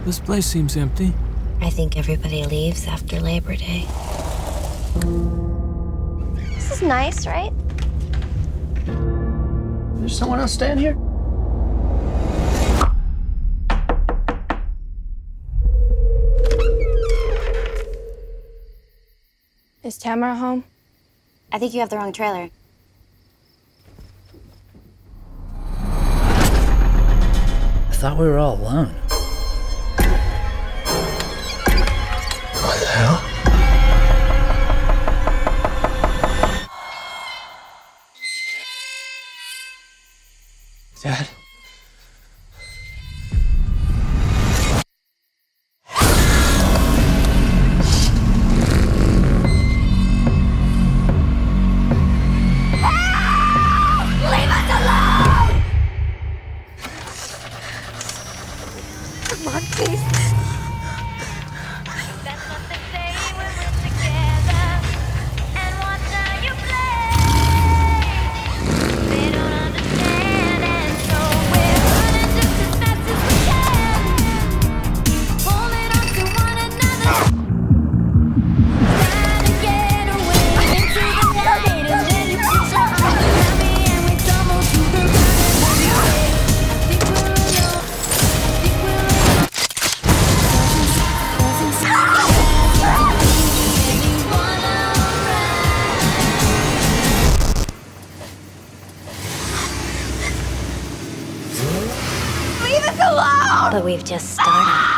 This place seems empty. I think everybody leaves after Labor Day. This is nice, right? There's someone else staying here? Is Tamara home? I think you have the wrong trailer. I thought we were all alone. What the hell? Dad? Come on, please. That's what they say when we're together. And watch how you play. They don't understand, and so we're running just as fast as we can. Holding on to one another. Trying to get away into the night. And then you put your arms around me and we tumble to the ground. And you say, I think we're alone. Leave us alone! But we've just started.